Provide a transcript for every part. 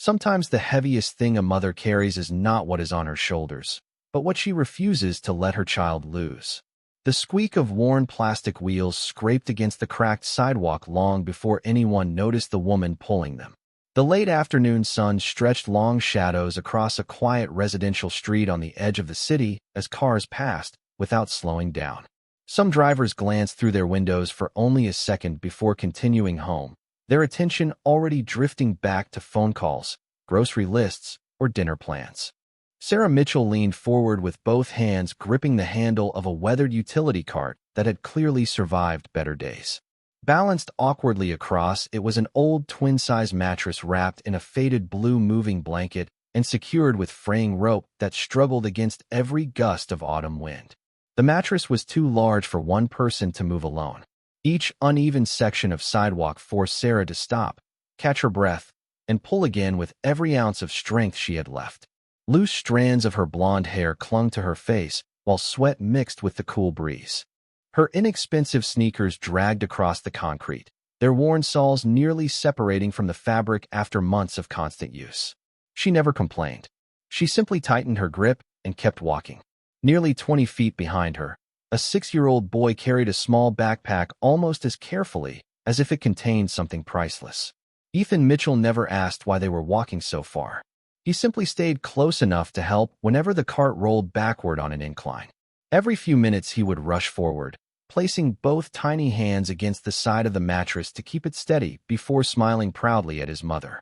Sometimes the heaviest thing a mother carries is not what is on her shoulders, but what she refuses to let her child lose. The squeak of worn plastic wheels scraped against the cracked sidewalk long before anyone noticed the woman pulling them. The late afternoon sun stretched long shadows across a quiet residential street on the edge of the city as cars passed without slowing down. Some drivers glanced through their windows for only a second before continuing home, their attention already drifting back to phone calls, grocery lists, or dinner plans. Sarah Mitchell leaned forward with both hands gripping the handle of a weathered utility cart that had clearly survived better days. Balanced awkwardly across, it was an old twin-size mattress wrapped in a faded blue moving blanket and secured with fraying rope that struggled against every gust of autumn wind. The mattress was too large for one person to move alone. Each uneven section of sidewalk forced Sarah to stop, catch her breath, and pull again with every ounce of strength she had left. Loose strands of her blonde hair clung to her face, while sweat mixed with the cool breeze. Her inexpensive sneakers dragged across the concrete, their worn soles nearly separating from the fabric after months of constant use. She never complained. She simply tightened her grip and kept walking. Nearly 20 feet behind her, a 6-year-old boy carried a small backpack almost as carefully as if it contained something priceless. Ethan Mitchell never asked why they were walking so far. He simply stayed close enough to help whenever the cart rolled backward on an incline. Every few minutes he would rush forward, placing both tiny hands against the side of the mattress to keep it steady before smiling proudly at his mother.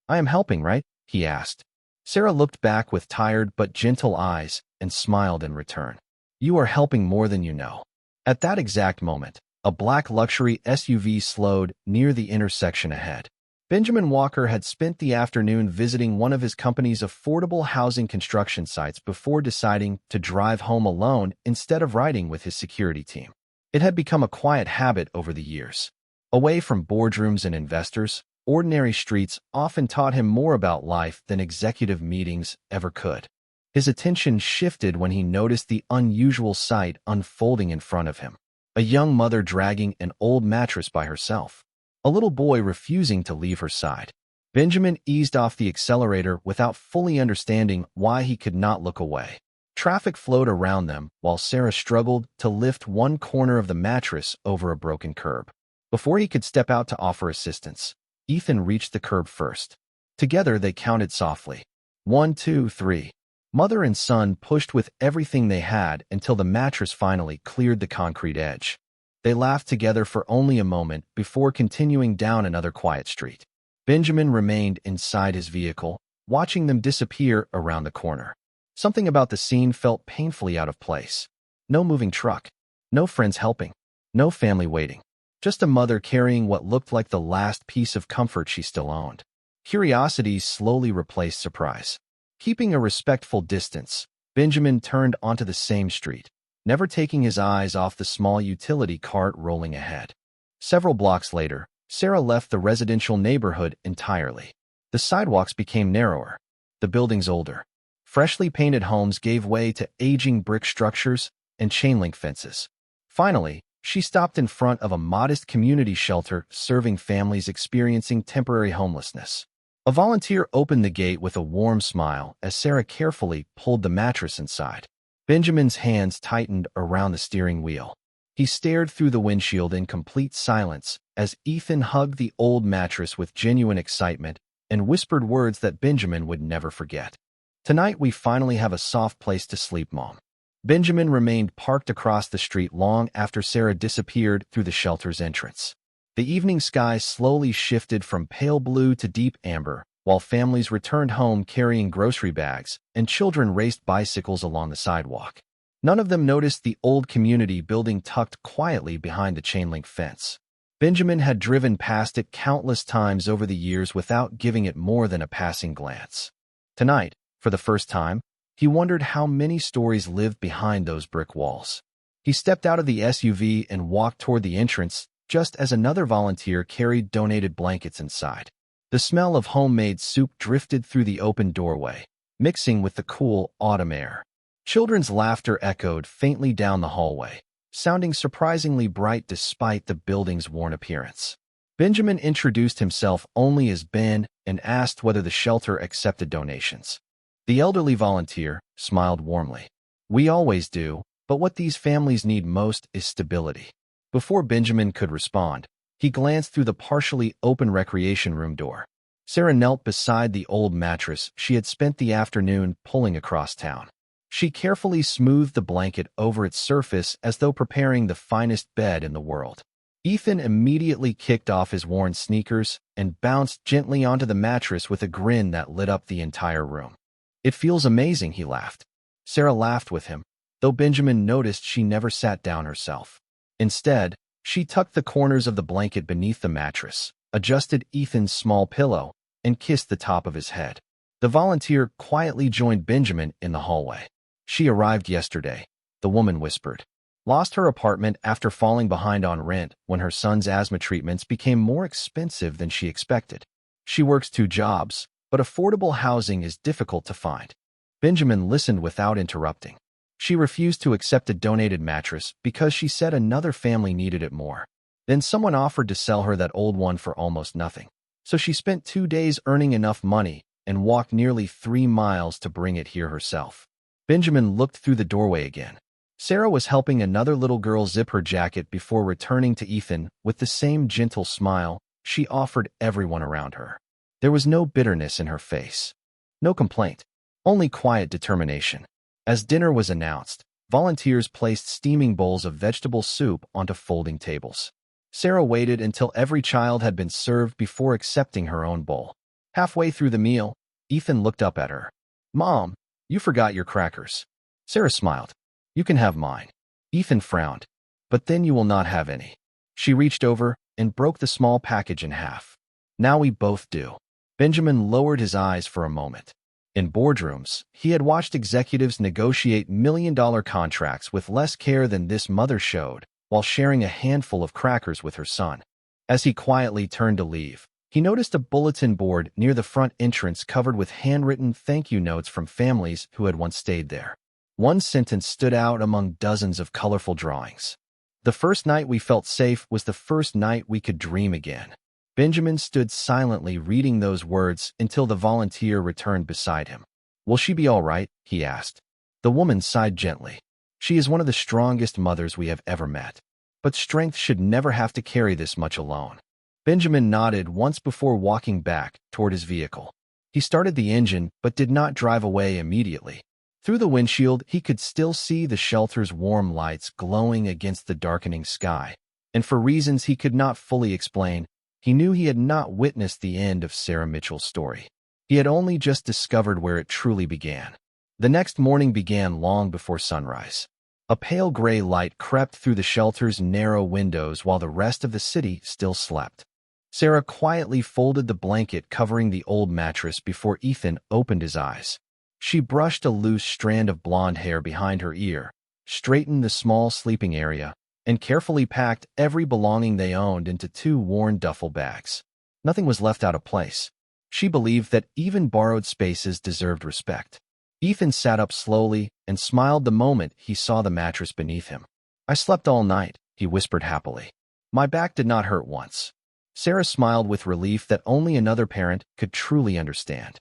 "I am helping, right?" he asked. Sarah looked back with tired but gentle eyes and smiled in return. "You are helping more than you know." At that exact moment, a black luxury SUV slowed near the intersection ahead. Benjamin Walker had spent the afternoon visiting one of his company's affordable housing construction sites before deciding to drive home alone instead of riding with his security team. It had become a quiet habit over the years. Away from boardrooms and investors, ordinary streets often taught him more about life than executive meetings ever could. His attention shifted when he noticed the unusual sight unfolding in front of him. A young mother dragging an old mattress by herself. A little boy refusing to leave her side. Benjamin eased off the accelerator without fully understanding why he could not look away. Traffic flowed around them while Sarah struggled to lift one corner of the mattress over a broken curb. Before he could step out to offer assistance, Ethan reached the curb first. Together they counted softly. 1, 2, 3. Mother and son pushed with everything they had until the mattress finally cleared the concrete edge. They laughed together for only a moment before continuing down another quiet street. Benjamin remained inside his vehicle, watching them disappear around the corner. Something about the scene felt painfully out of place. No moving truck, no friends helping, no family waiting. Just a mother carrying what looked like the last piece of comfort she still owned. Curiosity slowly replaced surprise. Keeping a respectful distance, Benjamin turned onto the same street, never taking his eyes off the small utility cart rolling ahead. Several blocks later, Sarah left the residential neighborhood entirely. The sidewalks became narrower, the buildings older. Freshly painted homes gave way to aging brick structures and chain-link fences. Finally, she stopped in front of a modest community shelter serving families experiencing temporary homelessness. A volunteer opened the gate with a warm smile as Sarah carefully pulled the mattress inside. Benjamin's hands tightened around the steering wheel. He stared through the windshield in complete silence as Ethan hugged the old mattress with genuine excitement and whispered words that Benjamin would never forget. "Tonight we finally have a soft place to sleep, Mom." Benjamin remained parked across the street long after Sarah disappeared through the shelter's entrance. The evening sky slowly shifted from pale blue to deep amber, while families returned home carrying grocery bags and children raced bicycles along the sidewalk. None of them noticed the old community building tucked quietly behind the chain-link fence. Benjamin had driven past it countless times over the years without giving it more than a passing glance. Tonight, for the first time, he wondered how many stories lived behind those brick walls. He stepped out of the SUV and walked toward the entrance just as another volunteer carried donated blankets inside. The smell of homemade soup drifted through the open doorway, mixing with the cool autumn air. Children's laughter echoed faintly down the hallway, sounding surprisingly bright despite the building's worn appearance. Benjamin introduced himself only as Ben and asked whether the shelter accepted donations. The elderly volunteer smiled warmly. "We always do, but what these families need most is stability." Before Benjamin could respond, he glanced through the partially open recreation room door. Sarah knelt beside the old mattress she had spent the afternoon pulling across town. She carefully smoothed the blanket over its surface as though preparing the finest bed in the world. Ethan immediately kicked off his worn sneakers and bounced gently onto the mattress with a grin that lit up the entire room. "It feels amazing," he laughed. Sarah laughed with him, though Benjamin noticed she never sat down herself. Instead, she tucked the corners of the blanket beneath the mattress, adjusted Ethan's small pillow, and kissed the top of his head. The volunteer quietly joined Benjamin in the hallway. "She arrived yesterday," the woman whispered. "Lost her apartment after falling behind on rent when her son's asthma treatments became more expensive than she expected. She works 2 jobs, but affordable housing is difficult to find." Benjamin listened without interrupting. "She refused to accept a donated mattress because she said another family needed it more. Then someone offered to sell her that old one for almost nothing. So she spent 2 days earning enough money and walked nearly 3 miles to bring it here herself." Benjamin looked through the doorway again. Sarah was helping another little girl zip her jacket before returning to Ethan with the same gentle smile she offered everyone around her. There was no bitterness in her face, no complaint, only quiet determination. As dinner was announced, volunteers placed steaming bowls of vegetable soup onto folding tables. Sarah waited until every child had been served before accepting her own bowl. Halfway through the meal, Ethan looked up at her. "Mom, you forgot your crackers." Sarah smiled. "You can have mine." Ethan frowned. "But then you will not have any." She reached over and broke the small package in half. "Now we both do." Benjamin lowered his eyes for a moment. In boardrooms, he had watched executives negotiate million-dollar contracts with less care than this mother showed, while sharing a handful of crackers with her son. As he quietly turned to leave, he noticed a bulletin board near the front entrance covered with handwritten thank you notes from families who had once stayed there. One sentence stood out among dozens of colorful drawings. "The first night we felt safe was the first night we could dream again." Benjamin stood silently reading those words until the volunteer returned beside him. "Will she be all right?" he asked. The woman sighed gently. "She is one of the strongest mothers we have ever met. But strength should never have to carry this much alone." Benjamin nodded once before walking back toward his vehicle. He started the engine but did not drive away immediately. Through the windshield, he could still see the shelter's warm lights glowing against the darkening sky. And for reasons he could not fully explain, he knew he had not witnessed the end of Sarah Mitchell's story. He had only just discovered where it truly began. The next morning began long before sunrise. A pale gray light crept through the shelter's narrow windows while the rest of the city still slept. Sarah quietly folded the blanket covering the old mattress before Ethan opened his eyes. She brushed a loose strand of blonde hair behind her ear, straightened the small sleeping area, and carefully packed every belonging they owned into 2 worn duffel bags. Nothing was left out of place. She believed that even borrowed spaces deserved respect. Ethan sat up slowly and smiled the moment he saw the mattress beneath him. "I slept all night," he whispered happily. "My back did not hurt once." Sarah smiled with relief that only another parent could truly understand.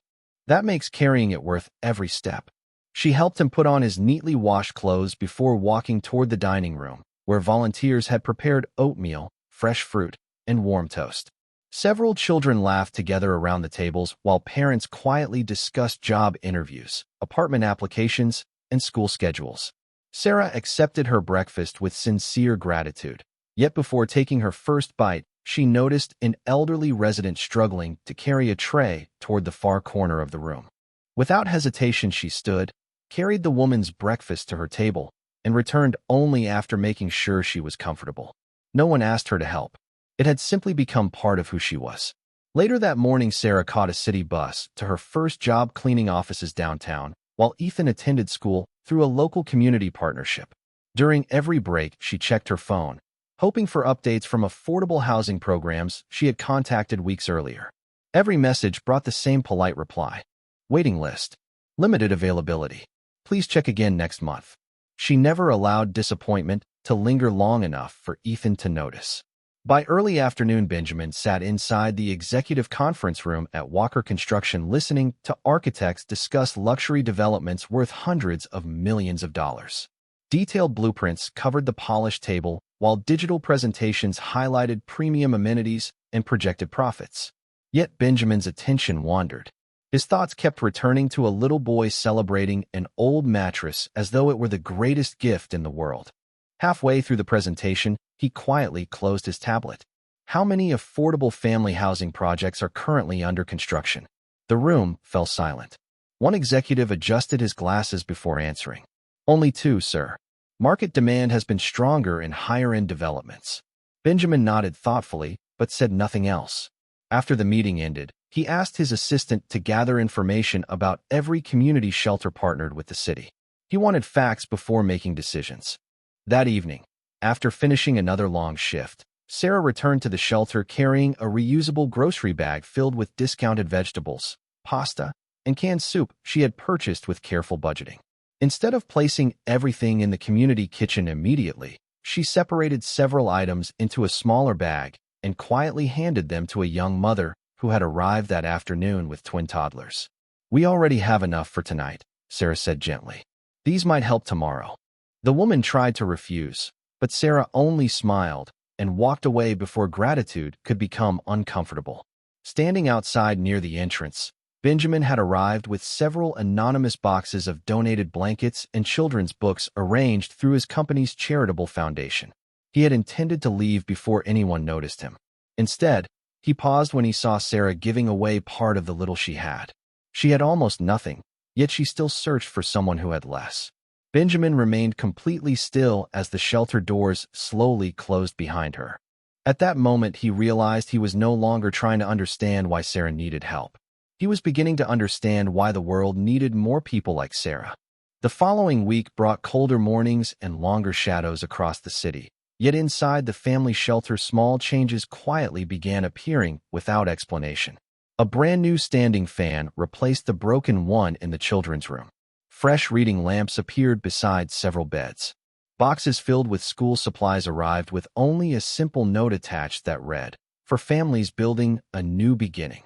"That makes carrying it worth every step." She helped him put on his neatly washed clothes before walking toward the dining room, where volunteers had prepared oatmeal, fresh fruit, and warm toast. Several children laughed together around the tables while parents quietly discussed job interviews, apartment applications, and school schedules. Sarah accepted her breakfast with sincere gratitude, yet before taking her first bite, she noticed an elderly resident struggling to carry a tray toward the far corner of the room. Without hesitation, she stood, carried the woman's breakfast to her table, and returned only after making sure she was comfortable. No one asked her to help. It had simply become part of who she was. Later that morning, Sarah caught a city bus to her first job cleaning offices downtown, while Ethan attended school through a local community partnership. During every break, she checked her phone, hoping for updates from affordable housing programs she had contacted weeks earlier. Every message brought the same polite reply. "Waiting list. Limited availability. Please check again next month." She never allowed disappointment to linger long enough for Ethan to notice. By early afternoon, Benjamin sat inside the executive conference room at Walker Construction listening to architects discuss luxury developments worth hundreds of millions of dollars. Detailed blueprints covered the polished table, while digital presentations highlighted premium amenities and projected profits. Yet Benjamin's attention wandered. His thoughts kept returning to a little boy celebrating an old mattress as though it were the greatest gift in the world. Halfway through the presentation, he quietly closed his tablet. How many affordable family housing projects are currently under construction? The room fell silent. One executive adjusted his glasses before answering. Only two, sir. Market demand has been stronger in higher-end developments. Benjamin nodded thoughtfully, but said nothing else. After the meeting ended, he asked his assistant to gather information about every community shelter partnered with the city. He wanted facts before making decisions. That evening, after finishing another long shift, Sarah returned to the shelter carrying a reusable grocery bag filled with discounted vegetables, pasta, and canned soup she had purchased with careful budgeting. Instead of placing everything in the community kitchen immediately, she separated several items into a smaller bag and quietly handed them to a young mother who had arrived that afternoon with twin toddlers. "We already have enough for tonight," Sarah said gently. "These might help tomorrow." The woman tried to refuse, but Sarah only smiled and walked away before gratitude could become uncomfortable. Standing outside near the entrance, Benjamin had arrived with several anonymous boxes of donated blankets and children's books arranged through his company's charitable foundation. He had intended to leave before anyone noticed him. Instead, he paused when he saw Sarah giving away part of the little she had. She had almost nothing, yet she still searched for someone who had less. Benjamin remained completely still as the shelter doors slowly closed behind her. At that moment, he realized he was no longer trying to understand why Sarah needed help. He was beginning to understand why the world needed more people like Sarah. The following week brought colder mornings and longer shadows across the city. Yet inside the family shelter, small changes quietly began appearing without explanation. A brand new standing fan replaced the broken one in the children's room. Fresh reading lamps appeared beside several beds. Boxes filled with school supplies arrived with only a simple note attached that read, "For families building a new beginning."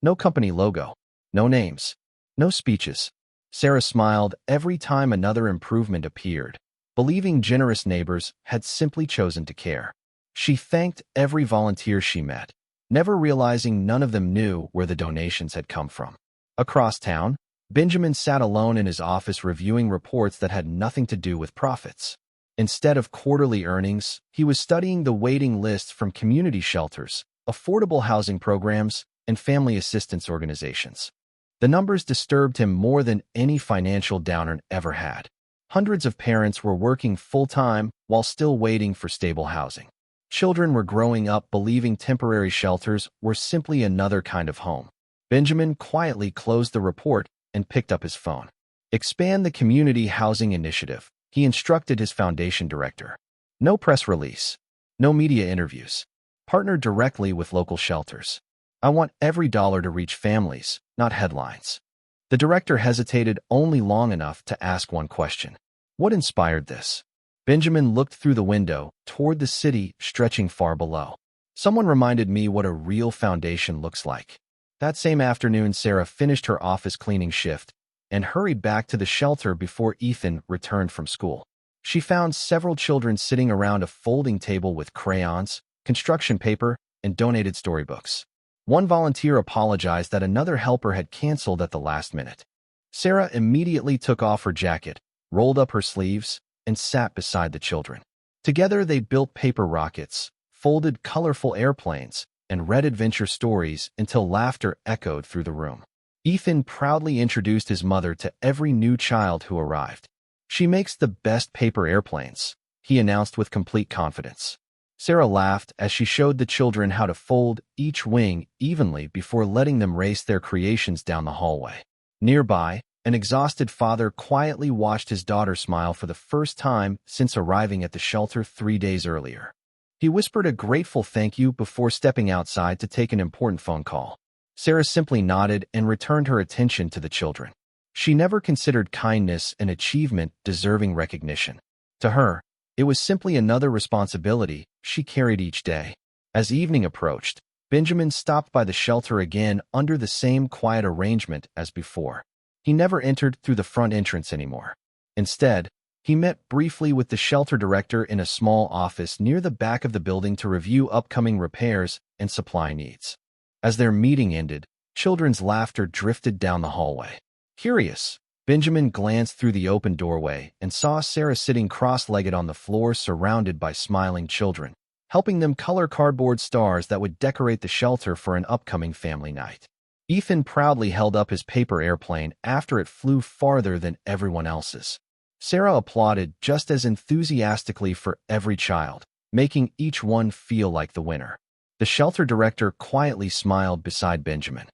No company logo, no names, no speeches. Sarah smiled every time another improvement appeared, believing generous neighbors had simply chosen to care. She thanked every volunteer she met, never realizing none of them knew where the donations had come from. Across town, Benjamin sat alone in his office reviewing reports that had nothing to do with profits. Instead of quarterly earnings, he was studying the waiting lists from community shelters, affordable housing programs, and family assistance organizations. The numbers disturbed him more than any financial downer ever had. Hundreds of parents were working full-time while still waiting for stable housing. Children were growing up believing temporary shelters were simply another kind of home. Benjamin quietly closed the report and picked up his phone. "Expand the community housing initiative," he instructed his foundation director. "No press release. No media interviews. Partner directly with local shelters. I want every dollar to reach families, not headlines." The director hesitated only long enough to ask one question. "What inspired this?" Benjamin looked through the window toward the city stretching far below. "Someone reminded me what a real foundation looks like." That same afternoon, Sarah finished her office cleaning shift and hurried back to the shelter before Ethan returned from school. She found several children sitting around a folding table with crayons, construction paper, and donated storybooks. One volunteer apologized that another helper had canceled at the last minute. Sarah immediately took off her jacket, rolled up her sleeves, and sat beside the children. Together they built paper rockets, folded colorful airplanes, and read adventure stories until laughter echoed through the room. Ethan proudly introduced his mother to every new child who arrived. "She makes the best paper airplanes," he announced with complete confidence. Sarah laughed as she showed the children how to fold each wing evenly before letting them race their creations down the hallway. Nearby, an exhausted father quietly watched his daughter smile for the first time since arriving at the shelter 3 days earlier. He whispered a grateful thank you before stepping outside to take an important phone call. Sarah simply nodded and returned her attention to the children. She never considered kindness an achievement deserving recognition. To her, it was simply another responsibility she carried each day. As evening approached, Benjamin stopped by the shelter again under the same quiet arrangement as before. He never entered through the front entrance anymore. Instead, he met briefly with the shelter director in a small office near the back of the building to review upcoming repairs and supply needs. As their meeting ended, children's laughter drifted down the hallway. Curious, Benjamin glanced through the open doorway and saw Sarah sitting cross-legged on the floor surrounded by smiling children, helping them color cardboard stars that would decorate the shelter for an upcoming family night. Ethan proudly held up his paper airplane after it flew farther than everyone else's. Sarah applauded just as enthusiastically for every child, making each one feel like the winner. The shelter director quietly smiled beside Benjamin.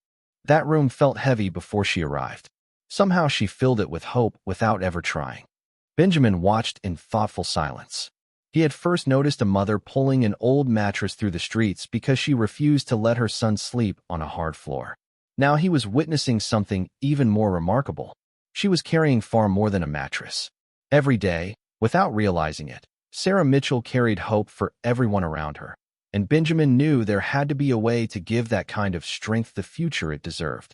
That room felt heavy before she arrived. Somehow she filled it with hope without ever trying. Benjamin watched in thoughtful silence. He had first noticed a mother pulling an old mattress through the streets because she refused to let her son sleep on a hard floor. Now he was witnessing something even more remarkable. She was carrying far more than a mattress. Every day, without realizing it, Sarah Mitchell carried hope for everyone around her, and Benjamin knew there had to be a way to give that kind of strength the future it deserved.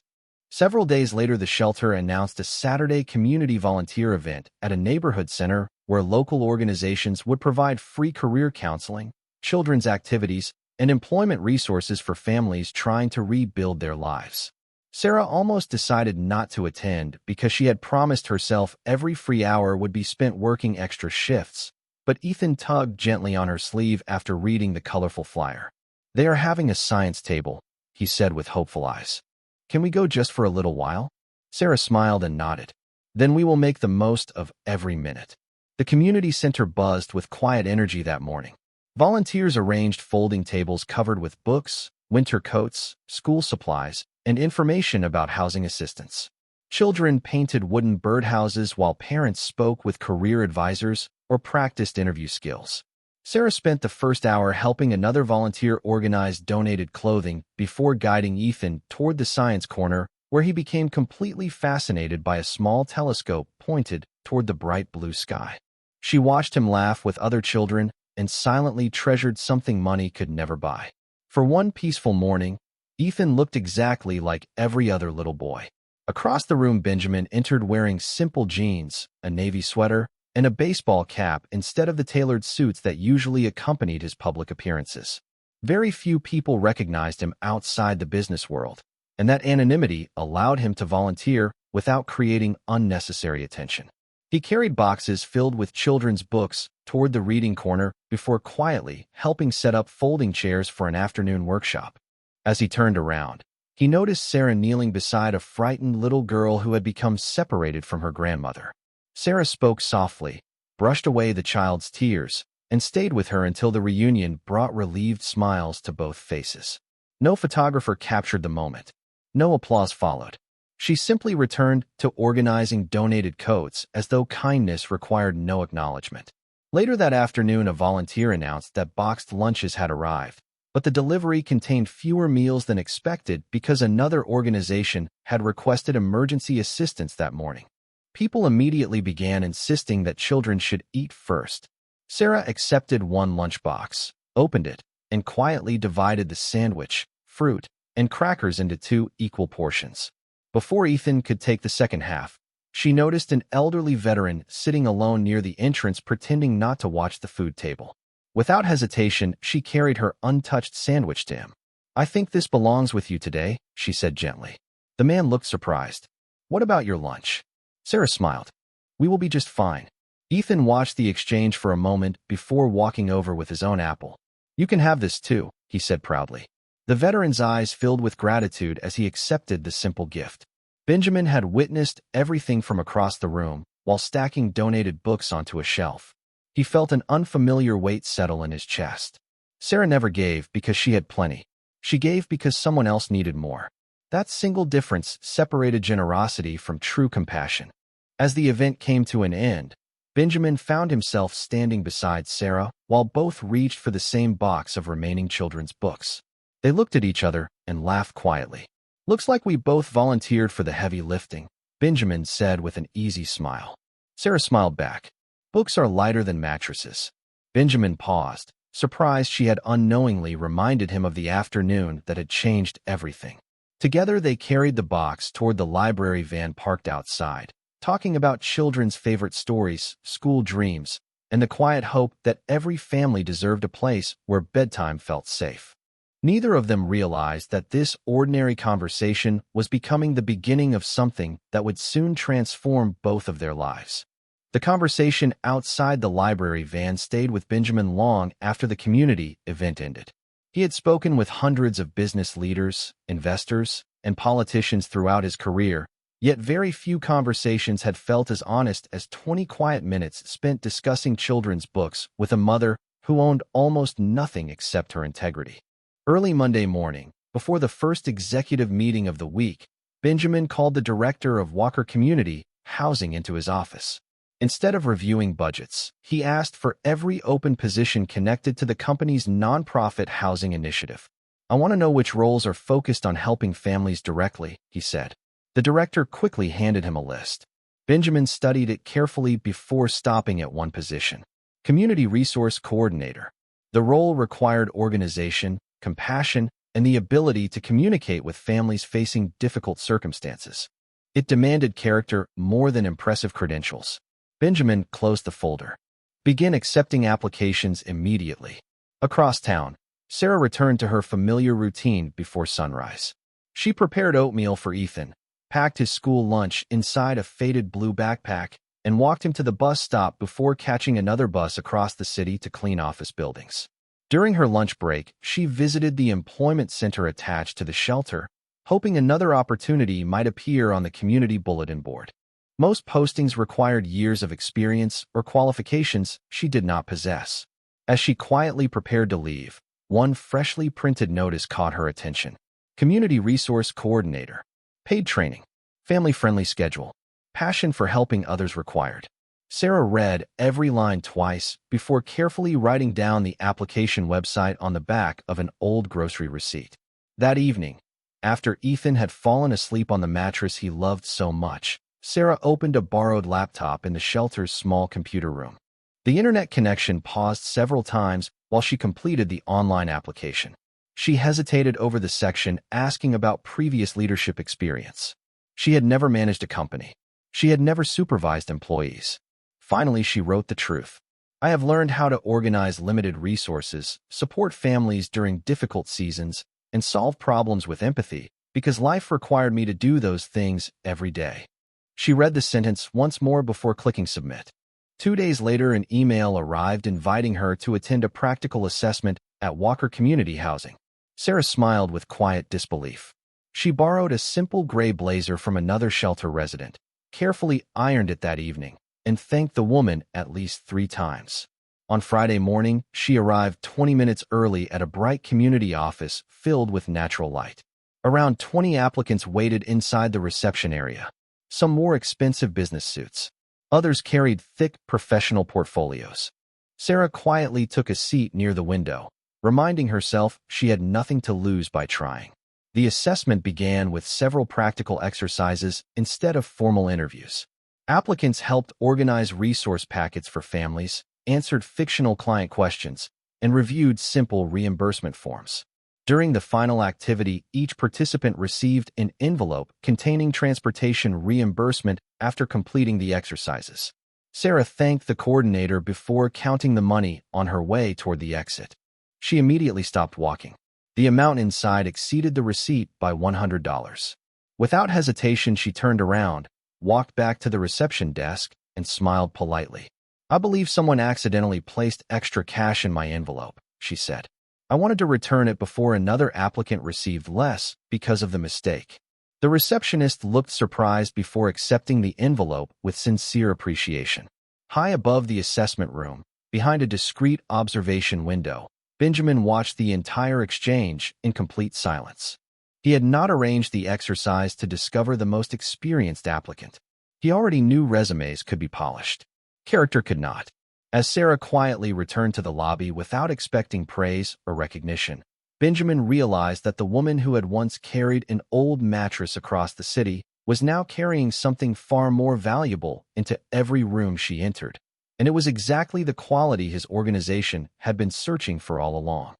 Several days later, the shelter announced a Saturday community volunteer event at a neighborhood center where local organizations would provide free career counseling, children's activities, and employment resources for families trying to rebuild their lives. Sarah almost decided not to attend because she had promised herself every free hour would be spent working extra shifts, but Ethan tugged gently on her sleeve after reading the colorful flyer. "They are having a science table," he said with hopeful eyes. "Can we go just for a little while?" Sarah smiled and nodded. "Then we will make the most of every minute." The community center buzzed with quiet energy that morning. Volunteers arranged folding tables covered with books, winter coats, school supplies, and information about housing assistance. Children painted wooden birdhouses while parents spoke with career advisors or practiced interview skills. Sarah spent the first hour helping another volunteer organize donated clothing before guiding Ethan toward the science corner, where he became completely fascinated by a small telescope pointed toward the bright blue sky. She watched him laugh with other children and silently treasured something money could never buy. For one peaceful morning, Ethan looked exactly like every other little boy. Across the room, Benjamin entered wearing simple jeans, a navy sweater, and a baseball cap instead of the tailored suits that usually accompanied his public appearances. Very few people recognized him outside the business world, and that anonymity allowed him to volunteer without creating unnecessary attention. He carried boxes filled with children's books toward the reading corner before quietly helping set up folding chairs for an afternoon workshop. As he turned around, he noticed Sarah kneeling beside a frightened little girl who had become separated from her grandmother. Sarah spoke softly, brushed away the child's tears, and stayed with her until the reunion brought relieved smiles to both faces. No photographer captured the moment. No applause followed. She simply returned to organizing donated coats as though kindness required no acknowledgement. Later that afternoon, a volunteer announced that boxed lunches had arrived, but the delivery contained fewer meals than expected because another organization had requested emergency assistance that morning. People immediately began insisting that children should eat first. Sarah accepted one lunchbox, opened it, and quietly divided the sandwich, fruit, and crackers into 2 equal portions. Before Ethan could take the second half, she noticed an elderly veteran sitting alone near the entrance pretending not to watch the food table. Without hesitation, she carried her untouched sandwich to him. "I think this belongs with you today," she said gently. The man looked surprised. "What about your lunch?" Sarah smiled. "We will be just fine." Ethan watched the exchange for a moment before walking over with his own apple. "You can have this too," he said proudly. The veteran's eyes filled with gratitude as he accepted the simple gift. Benjamin had witnessed everything from across the room while stacking donated books onto a shelf. He felt an unfamiliar weight settle in his chest. Sarah never gave because she had plenty. She gave because someone else needed more. That single difference separated generosity from true compassion. As the event came to an end, Benjamin found himself standing beside Sarah while both reached for the same box of remaining children's books. They looked at each other and laughed quietly. "Looks like we both volunteered for the heavy lifting," Benjamin said with an easy smile. Sarah smiled back. "Books are lighter than mattresses." Benjamin paused, Surprised, she had unknowingly reminded him of the afternoon that had changed everything. Together they carried the box toward the library van parked outside, talking about children's favorite stories, school dreams, and the quiet hope that every family deserved a place where bedtime felt safe. Neither of them realized that this ordinary conversation was becoming the beginning of something that would soon transform both of their lives. The conversation outside the library van stayed with Benjamin long after the community event ended. He had spoken with hundreds of business leaders, investors, and politicians throughout his career, yet very few conversations had felt as honest as 20 quiet minutes spent discussing children's books with a mother who owned almost nothing except her integrity. Early Monday morning, before the first executive meeting of the week, Benjamin called the director of Walker Community Housing into his office. Instead of reviewing budgets, he asked for every open position connected to the company's nonprofit housing initiative. "I want to know which roles are focused on helping families directly," he said. The director quickly handed him a list. Benjamin studied it carefully before stopping at one position: Community Resource Coordinator. The role required organization, compassion, and the ability to communicate with families facing difficult circumstances. It demanded character more than impressive credentials. Benjamin closed the folder. "Begin accepting applications immediately." Across town, Sarah returned to her familiar routine before sunrise. She prepared oatmeal for Ethan, packed his school lunch inside a faded blue backpack, and walked him to the bus stop before catching another bus across the city to clean office buildings. During her lunch break, she visited the employment center attached to the shelter, hoping another opportunity might appear on the community bulletin board. Most postings required years of experience or qualifications she did not possess. As she quietly prepared to leave, one freshly printed notice caught her attention: Community Resource Coordinator. Paid training. Family-friendly schedule. Passion for helping others required. Sarah read every line twice before carefully writing down the application website on the back of an old grocery receipt. That evening, after Ethan had fallen asleep on the mattress he loved so much, Sarah opened a borrowed laptop in the shelter's small computer room. The internet connection paused several times while she completed the online application. She hesitated over the section asking about previous leadership experience. She had never managed a company. She had never supervised employees. Finally, she wrote the truth. "I have learned how to organize limited resources, support families during difficult seasons, and solve problems with empathy because life required me to do those things every day." She read the sentence once more before clicking submit. 2 days later, an email arrived inviting her to attend a practical assessment at Walker Community Housing. Sarah smiled with quiet disbelief. She borrowed a simple gray blazer from another shelter resident, carefully ironed it that evening, and thanked the woman at least 3 times. On Friday morning, she arrived 20 minutes early at a bright community office filled with natural light. Around 20 applicants waited inside the reception area. Some wore expensive business suits. Others carried thick professional portfolios. Sarah quietly took a seat near the window, reminding herself she had nothing to lose by trying. The assessment began with several practical exercises instead of formal interviews. Applicants helped organize resource packets for families, answered fictional client questions, and reviewed simple reimbursement forms. During the final activity, each participant received an envelope containing transportation reimbursement after completing the exercises. Sarah thanked the coordinator before counting the money on her way toward the exit. She immediately stopped walking. The amount inside exceeded the receipt by $100. Without hesitation, she turned around, walked back to the reception desk, and smiled politely. "I believe someone accidentally placed extra cash in my envelope," she said. "I wanted to return it before another applicant received less because of the mistake." The receptionist looked surprised before accepting the envelope with sincere appreciation. High above the assessment room, behind a discreet observation window, Benjamin watched the entire exchange in complete silence. He had not arranged the exercise to discover the most experienced applicant. He already knew resumes could be polished. Character could not. As Sarah quietly returned to the lobby without expecting praise or recognition, Benjamin realized that the woman who had once carried an old mattress across the city was now carrying something far more valuable into every room she entered: and it was exactly the quality his organization had been searching for all along.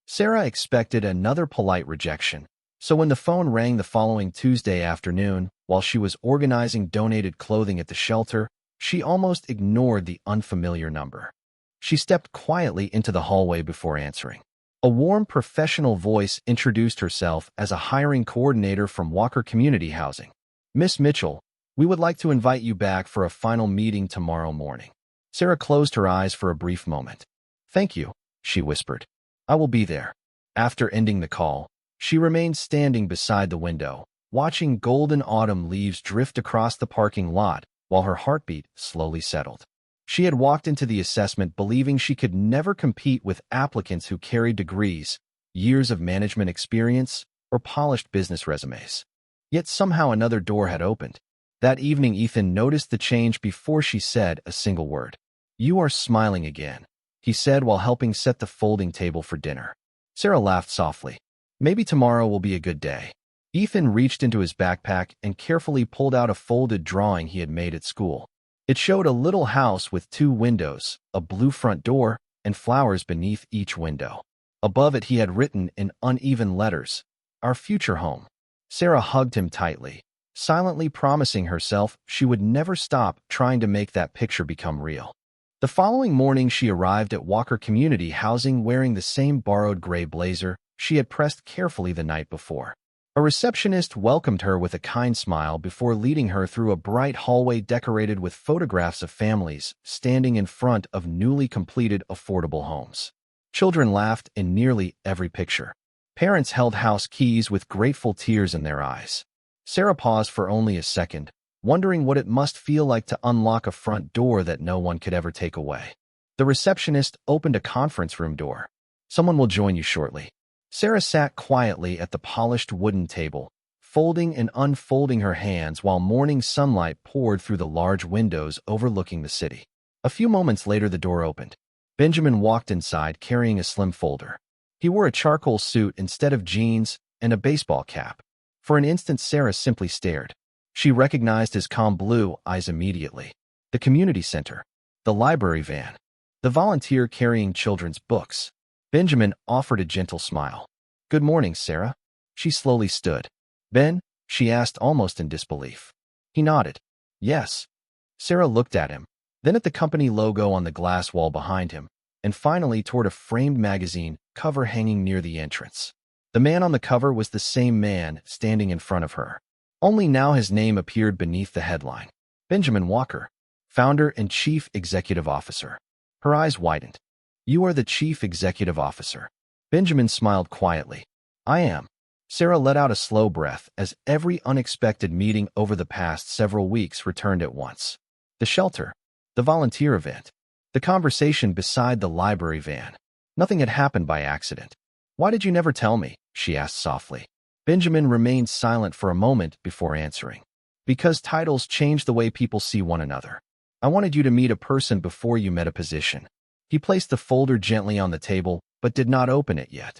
Sarah expected another polite rejection, so when the phone rang the following Tuesday afternoon, while she was organizing donated clothing at the shelter, she almost ignored the unfamiliar number. She stepped quietly into the hallway before answering. A warm, professional voice introduced herself as a hiring coordinator from Walker Community Housing. "Miss Mitchell, we would like to invite you back for a final meeting tomorrow morning." Sarah closed her eyes for a brief moment. "Thank you," she whispered. "I will be there." After ending the call, she remained standing beside the window, watching golden autumn leaves drift across the parking lot while her heartbeat slowly settled. She had walked into the assessment believing she could never compete with applicants who carried degrees, years of management experience, or polished business resumes. Yet somehow another door had opened. That evening, Ethan noticed the change before she said a single word. "You are smiling again," he said while helping set the folding table for dinner. Sarah laughed softly. "Maybe tomorrow will be a good day." Ethan reached into his backpack and carefully pulled out a folded drawing he had made at school. It showed a little house with 2 windows, a blue front door, and flowers beneath each window. Above it he had written in uneven letters, "Our future home." Sarah hugged him tightly, silently promising herself she would never stop trying to make that picture become real. The following morning she arrived at Walker Community Housing wearing the same borrowed gray blazer she had pressed carefully the night before. A receptionist welcomed her with a kind smile before leading her through a bright hallway decorated with photographs of families standing in front of newly completed affordable homes. Children laughed in nearly every picture. Parents held house keys with grateful tears in their eyes. Sarah paused for only a second, wondering what it must feel like to unlock a front door that no one could ever take away. The receptionist opened a conference room door. "Someone will join you shortly." Sarah sat quietly at the polished wooden table, folding and unfolding her hands while morning sunlight poured through the large windows overlooking the city. A few moments later, the door opened. Benjamin walked inside carrying a slim folder. He wore a charcoal suit instead of jeans and a baseball cap. For an instant, Sarah simply stared. She recognized his calm blue eyes immediately. The community center, the library van, the volunteer carrying children's books. Benjamin offered a gentle smile. "Good morning, Sarah." She slowly stood. "Ben?" she asked almost in disbelief. He nodded. "Yes." Sarah looked at him, then at the company logo on the glass wall behind him, and finally toward a framed magazine cover hanging near the entrance. The man on the cover was the same man standing in front of her. Only now his name appeared beneath the headline. Benjamin Walker, founder and chief executive officer. Her eyes widened. "You are the chief executive officer." Benjamin smiled quietly. "I am." Sarah let out a slow breath as every unexpected meeting over the past several weeks returned at once. The shelter, the volunteer event, the conversation beside the library van. Nothing had happened by accident. "Why did you never tell me?" she asked softly. Benjamin remained silent for a moment before answering. "Because titles change the way people see one another. I wanted you to meet a person before you met a position." He placed the folder gently on the table, but did not open it yet.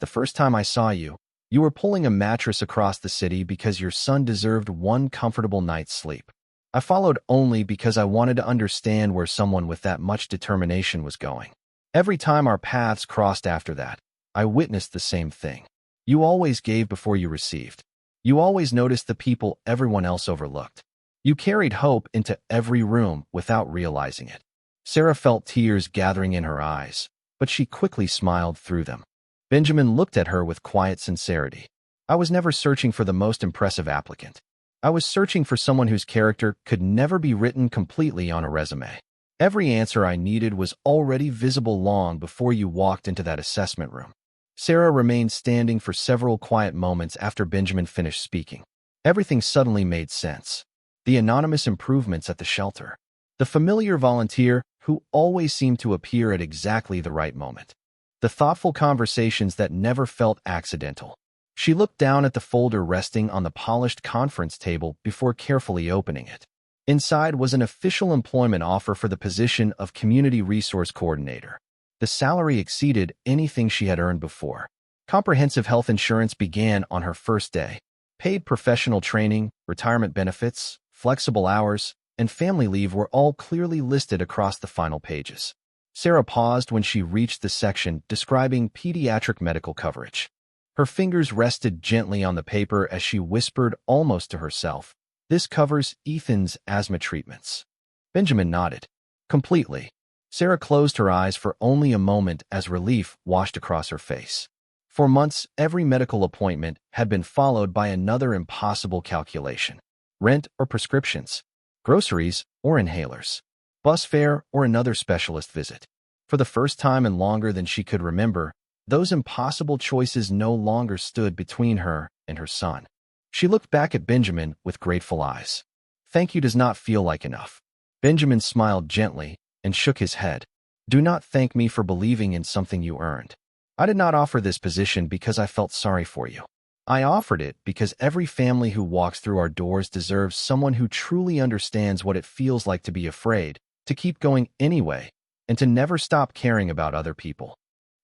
"The first time I saw you, you were pulling a mattress across the city because your son deserved one comfortable night's sleep. I followed only because I wanted to understand where someone with that much determination was going. Every time our paths crossed after that, I witnessed the same thing. You always gave before you received. You always noticed the people everyone else overlooked. You carried hope into every room without realizing it." Sarah felt tears gathering in her eyes, but she quickly smiled through them. Benjamin looked at her with quiet sincerity. "I was never searching for the most impressive applicant. I was searching for someone whose character could never be written completely on a resume. Every answer I needed was already visible long before you walked into that assessment room." Sarah remained standing for several quiet moments after Benjamin finished speaking. Everything suddenly made sense. The anonymous improvements at the shelter. The familiar volunteer who always seemed to appear at exactly the right moment. The thoughtful conversations that never felt accidental. She looked down at the folder resting on the polished conference table before carefully opening it. Inside was an official employment offer for the position of Community Resource Coordinator. The salary exceeded anything she had earned before. Comprehensive health insurance began on her first day. Paid professional training, retirement benefits, flexible hours, and family leave were all clearly listed across the final pages. Sarah paused when she reached the section describing pediatric medical coverage. Her fingers rested gently on the paper as she whispered almost to herself, "This covers Ethan's asthma treatments." Benjamin nodded. "Completely." Sarah closed her eyes for only a moment as relief washed across her face. For months, every medical appointment had been followed by another impossible calculation. Rent or prescriptions, groceries or inhalers, bus fare or another specialist visit. For the first time in longer than she could remember, those impossible choices no longer stood between her and her son. She looked back at Benjamin with grateful eyes. "Thank you does not feel like enough." Benjamin smiled gently and shook his head. "Do not thank me for believing in something you earned. I did not offer this position because I felt sorry for you. I offered it because every family who walks through our doors deserves someone who truly understands what it feels like to be afraid, to keep going anyway, and to never stop caring about other people."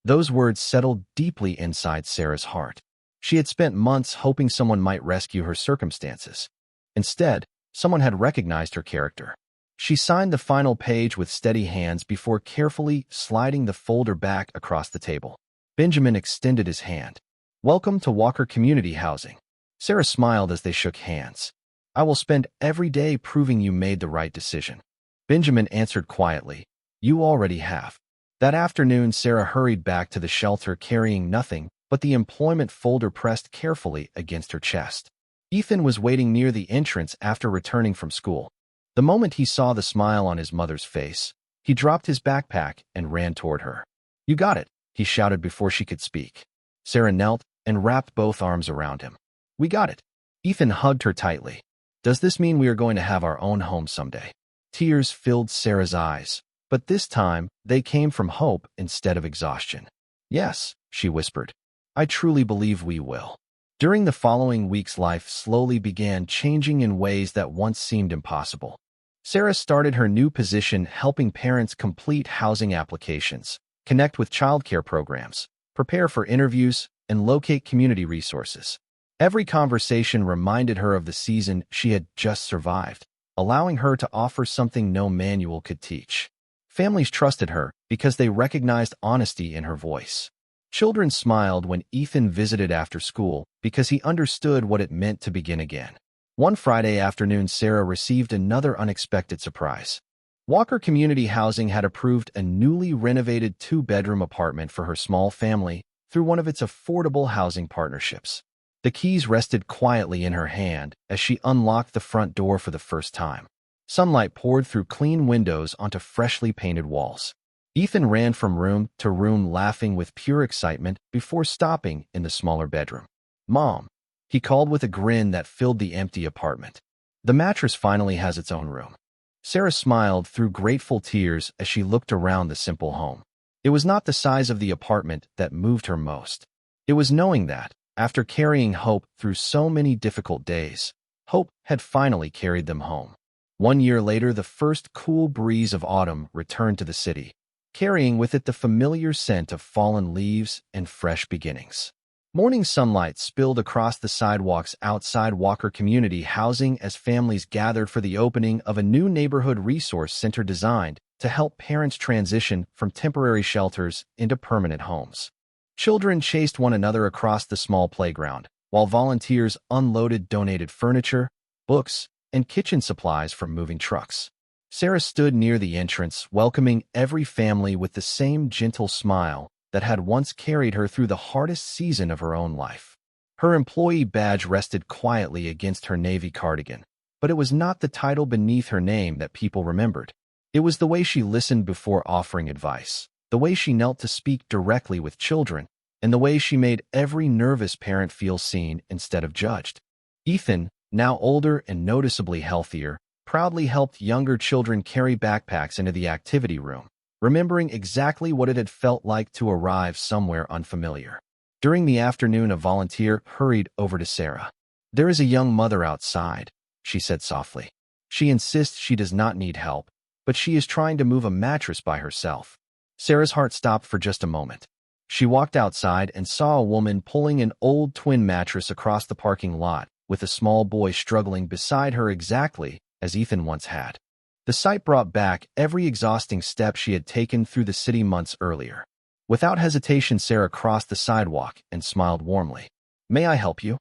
Those words settled deeply inside Sarah's heart. She had spent months hoping someone might rescue her circumstances. Instead, someone had recognized her character. She signed the final page with steady hands before carefully sliding the folder back across the table. Benjamin extended his hand. "Welcome to Walker Community Housing." Sarah smiled as they shook hands. "I will spend every day proving you made the right decision." Benjamin answered quietly, "You already have." That afternoon, Sarah hurried back to the shelter carrying nothing but the employment folder pressed carefully against her chest. Ethan was waiting near the entrance after returning from school. The moment he saw the smile on his mother's face, he dropped his backpack and ran toward her. "You got it," he shouted before she could speak. Sarah knelt and wrapped both arms around him. "We got it." Ethan hugged her tightly. "Does this mean we are going to have our own home someday?" Tears filled Sarah's eyes, but this time they came from hope instead of exhaustion. "Yes," she whispered. "I truly believe we will." During the following weeks, life slowly began changing in ways that once seemed impossible. Sarah started her new position helping parents complete housing applications, connect with childcare programs, prepare for interviews, and locate community resources. Every conversation reminded her of the season she had just survived, allowing her to offer something no manual could teach. Families trusted her because they recognized honesty in her voice. Children smiled when Ethan visited after school because he understood what it meant to begin again. One Friday afternoon, Sarah received another unexpected surprise. Walker Community Housing had approved a newly renovated 2-bedroom apartment for her small family through one of its affordable housing partnerships. The keys rested quietly in her hand as she unlocked the front door for the first time. Sunlight poured through clean windows onto freshly painted walls. Ethan ran from room to room laughing with pure excitement before stopping in the smaller bedroom. "Mom," he called with a grin that filled the empty apartment. "The mattress finally has its own room." Sarah smiled through grateful tears as she looked around the simple home. It was not the size of the apartment that moved her most. It was knowing that, after carrying hope through so many difficult days, hope had finally carried them home. 1 year later, the first cool breeze of autumn returned to the city, carrying with it the familiar scent of fallen leaves and fresh beginnings. Morning sunlight spilled across the sidewalks outside Walker Community Housing as families gathered for the opening of a new neighborhood resource center designed to help parents transition from temporary shelters into permanent homes. Children chased one another across the small playground, while volunteers unloaded donated furniture, books, and kitchen supplies from moving trucks. Sarah stood near the entrance, welcoming every family with the same gentle smile that had once carried her through the hardest season of her own life. Her employee badge rested quietly against her navy cardigan, but it was not the title beneath her name that people remembered. It was the way she listened before offering advice, the way she knelt to speak directly with children, and the way she made every nervous parent feel seen instead of judged. Ethan, now older and noticeably healthier, proudly helped younger children carry backpacks into the activity room, remembering exactly what it had felt like to arrive somewhere unfamiliar. During the afternoon, a volunteer hurried over to Sarah. "There is a young mother outside," she said softly. "She insists she does not need help, but she is trying to move a mattress by herself." Sarah's heart stopped for just a moment. She walked outside and saw a woman pulling an old twin mattress across the parking lot, with a small boy struggling beside her exactly as Ethan once had. The sight brought back every exhausting step she had taken through the city months earlier. Without hesitation, Sarah crossed the sidewalk and smiled warmly. "May I help you?"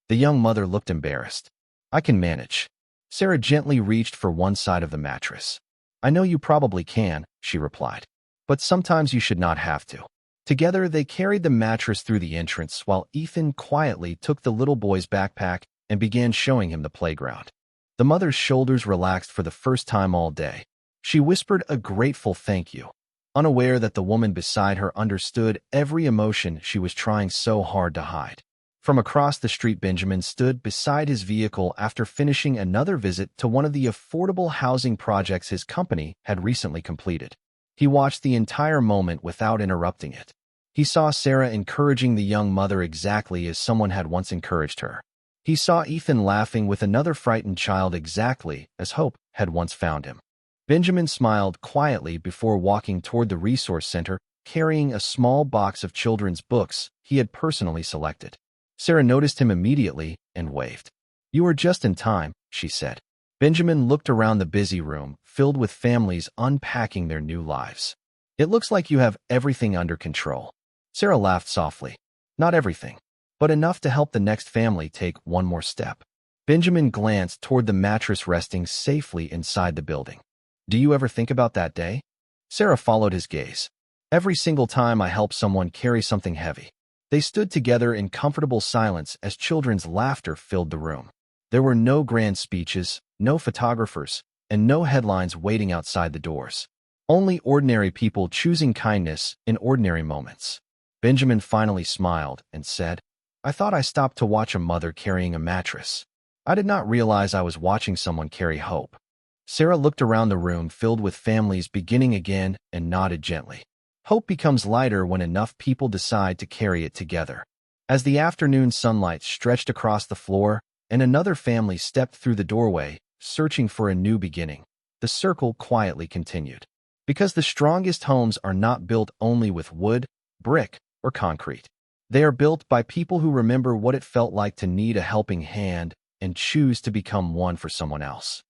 The young mother looked embarrassed. "I can manage." Sarah gently reached for one side of the mattress. "I know you probably can," she replied. "But sometimes you should not have to." Together, they carried the mattress through the entrance while Ethan quietly took the little boy's backpack and began showing him the playground. The mother's shoulders relaxed for the first time all day. She whispered a grateful thank you, unaware that the woman beside her understood every emotion she was trying so hard to hide. From across the street, Benjamin stood beside his vehicle after finishing another visit to one of the affordable housing projects his company had recently completed. He watched the entire moment without interrupting it. He saw Sarah encouraging the young mother exactly as someone had once encouraged her. He saw Ethan laughing with another frightened child exactly as hope had once found him. Benjamin smiled quietly before walking toward the resource center, carrying a small box of children's books he had personally selected. Sarah noticed him immediately and waved. "You are just in time," she said. Benjamin looked around the busy room, filled with families unpacking their new lives. "It looks like you have everything under control." Sarah laughed softly. "Not everything, but enough to help the next family take one more step." Benjamin glanced toward the mattress resting safely inside the building. "Do you ever think about that day?" Sarah followed his gaze. "Every single time I help someone carry something heavy." They stood together in comfortable silence as children's laughter filled the room. There were no grand speeches, no photographers, and no headlines waiting outside the doors. Only ordinary people choosing kindness in ordinary moments. Benjamin finally smiled and said, "I thought I stopped to watch a mother carrying a mattress. I did not realize I was watching someone carry hope." Sarah looked around the room filled with families beginning again and nodded gently. Hope becomes lighter when enough people decide to carry it together. As the afternoon sunlight stretched across the floor and another family stepped through the doorway, searching for a new beginning, the circle quietly continued. Because the strongest homes are not built only with wood, brick, or concrete. They are built by people who remember what it felt like to need a helping hand and choose to become one for someone else.